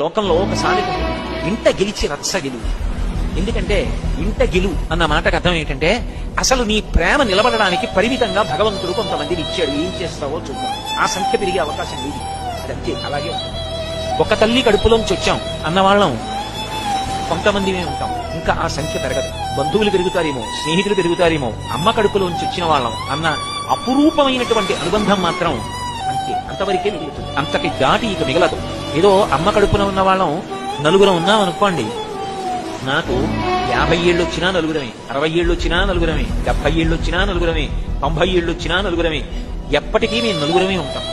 లోకంలో ఒకసారి ఇంట గెలిచి రచ్చ గెలువు. ఎందుకంటే ఇంట గెలువు అన్న మాటకు అర్థం ఏంటంటే అసలు నీ ప్రేమ నిలబడడానికి పరిమితంగా భగవంతుడు కొంతమందిని ఇచ్చాడు. ఏం చేస్తావో చూద్దాం. ఆ సంఖ్య పెరిగే అవకాశం లేదు. అదంతే, అలాగే ఒక తల్లి కడుపులోంచి వచ్చాం అన్నవాళ్ళం కొంతమందిమే ఉంటాం. ఇంకా ఆ సంఖ్య పెరగదు. బంధువులు పెరుగుతారేమో, స్నేహితులు పెరుగుతారేమో. అమ్మ కడుపులోంచి వచ్చిన వాళ్ళం అన్న అపురూపమైనటువంటి అనుబంధం మాత్రం అంతే, అంతవరకే మిగులుతుంది. అంతటి దాటి ఇక మిగలదు. ఏదో అమ్మ కడుపున ఉన్న వాళ్ళం నలుగురం ఉన్నాం అనుకోండి, నాకు 50 ఏళ్ళు వచ్చినా నలుగురమే, 60 ఏళ్ళు వచ్చినా నలుగురమే, 70 ఏళ్ళు వచ్చినా నలుగురమే, 90 ఏళ్ళు వచ్చినా నలుగురమే. ఎప్పటికీ మేము నలుగురమే ఉంటాం.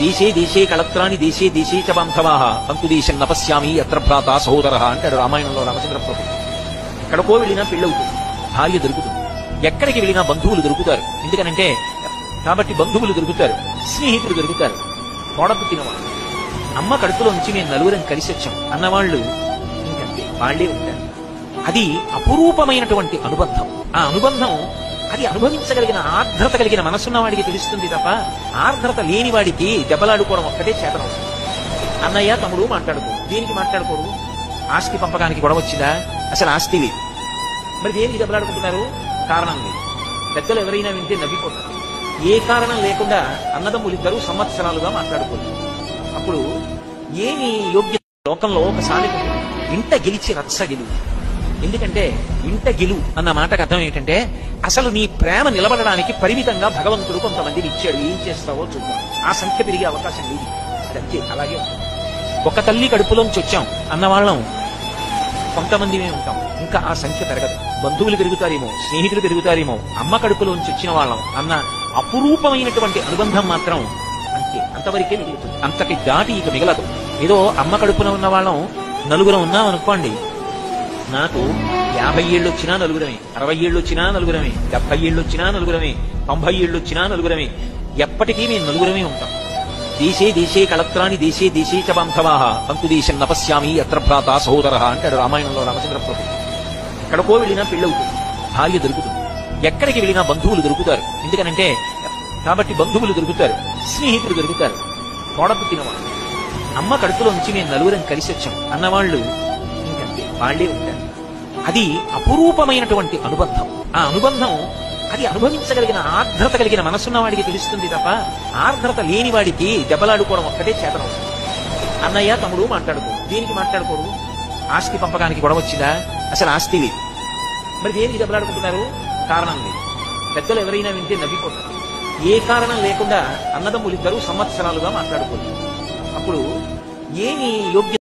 దేశే దేశే కళత్రాని దేశే దేశే చ బాంధవాః అంతు దేశం నపశ్యామి అత్ర భ్రాత సహోదరః అంటాడు రామాయణంలో రామచంద్ర ప్రభు. ఎక్కడికో వెళ్ళినా పెళ్ళవుతుంది, భార్య దొరుకుతుంది. ఎక్కడికి వెళ్ళినా బంధువులు దొరుకుతారు. ఎందుకనంటే కాబట్టి బంధువులు దొరుకుతారు, స్నేహితులు దొరుకుతారు, తోడపుట్టినవాళ్ళు. అమ్మ కడుపులోంచి మేము నలుగురం కలిసి వచ్చాం అన్నవాళ్ళు ఇంకంతే, వాళ్లే ఉంటారు. అది అపురూపమైనటువంటి అనుబంధం. ఆ అనుబంధం అది అనుభవించగలిగిన ఆర్ద్రత కలిగిన మనసున్న వాడికి తెలుస్తుంది తప్ప ఆర్ద్రత లేని వాడికి దెబ్బలాడుకోవడం ఒక్కటే చేతనవుతుంది. అన్నయ్య తమ్ముడు మాట్లాడుకో, దేనికి మాట్లాడుకోరు? ఆస్తి పంపకానికి గొడవ వచ్చిందా? అసలు ఆస్తి లేదు, మరి దేనికి దెబ్బలాడుకుంటున్నారు? కారణం లేదు. పెద్దలు ఎవరైనా వింటే నవ్విపోతారు. ఏ కారణం లేకుండా అన్నదమ్ములిద్దరూ సంవత్సరాలుగా మాట్లాడుకోలేదు. అప్పుడు ఏమి యోగ్యత? లోకంలో ఒకసారి ఇంట గెలిచి రచ్చ గెలువు. ఎందుకంటే ఇంట గెలువు అన్న మాటకు అర్థం ఏంటంటే అసలు నీ ప్రేమ నిలబడడానికి పరిమితంగా భగవంతుడు కొంతమందిని ఇచ్చాడు. ఏం చేస్తావో చూద్దాం. ఆ సంఖ్య పెరిగే అవకాశం లేదు. అదంతే, అలాగే ఒక తల్లి కడుపులోంచి వచ్చాం అన్నవాళ్ళం కొంతమందిమే ఉంటాం. ఇంకా ఆ సంఖ్య పెరగదు. బంధువులు పెరుగుతారేమో, స్నేహితులు పెరుగుతారేమో. అమ్మ కడుపులోంచి వచ్చిన వాళ్ళం అన్న అపురూపమైనటువంటి అనుబంధం మాత్రం అంతే, అంతవరకే మిగులుతుంది. అంతటి దాటి ఇక మిగలదు. ఏదో అమ్మ కడుపున ఉన్న వాళ్ళం నలుగురం ఉన్నాం అనుకోండి, నాకు 50 ఏళ్ళు వచ్చినా నలుగురమే, 60 ఏళ్ళు వచ్చినా నలుగురమే, 70 ఏళ్ళు వచ్చినా నలుగురమే, 90 ఏళ్ళు వచ్చినా నలుగురమే. ఎప్పటికీ మేము నలుగురమే ఉంటాం. దేశే దేశే కళత్రాని దేశే దేశే చ బాంధవాః అంతు దేశం నపశ్యామి అత్ర భ్రాత సహోదరః అంటాడు రామాయణంలో రామచంద్ర ప్రభు. ఎక్కడికో వెళ్ళినా పెళ్ళవుతుంది, భార్య దొరుకుతుంది. ఎక్కడికి వెళ్ళినా బంధువులు దొరుకుతారు. ఎందుకనంటే కాబట్టి బంధువులు దొరుకుతారు, స్నేహితులు దొరుకుతారు, తోడపుట్టినవాళ్ళు. అమ్మ కడుపులోంచి మేము నలుగురం కలిసి వచ్చాం అన్నవాళ్ళు ఇంకంతే, వాళ్లే ఉంటారు. అది అపురూపమైనటువంటి అనుబంధం. ఆ అనుబంధం అది అనుభవించగలిగిన ఆర్ద్రత కలిగిన మనసున్న వాడికి తెలుస్తుంది తప్ప ఆర్ద్రత లేని వాడికి దెబ్బలాడుకోవడం ఒక్కటే చేతనవుతుంది. అన్నయ్య తమ్ముడు మాట్లాడుకో, దేనికి మాట్లాడుకోరు? ఆస్తి పంపకానికి గొడవ వచ్చిందా? అసలు ఆస్తి లేదు, మరి దేనికి దెబ్బలాడుకుంటున్నారు? కారణం లేదు. పెద్దలు ఎవరైనా వింటే నవ్విపోతారు. ఏ కారణం లేకుండా అన్నదమ్ములిద్దరూ సంవత్సరాలుగా మాట్లాడుకోలేదు. అప్పుడు ఏమి యోగ్యత?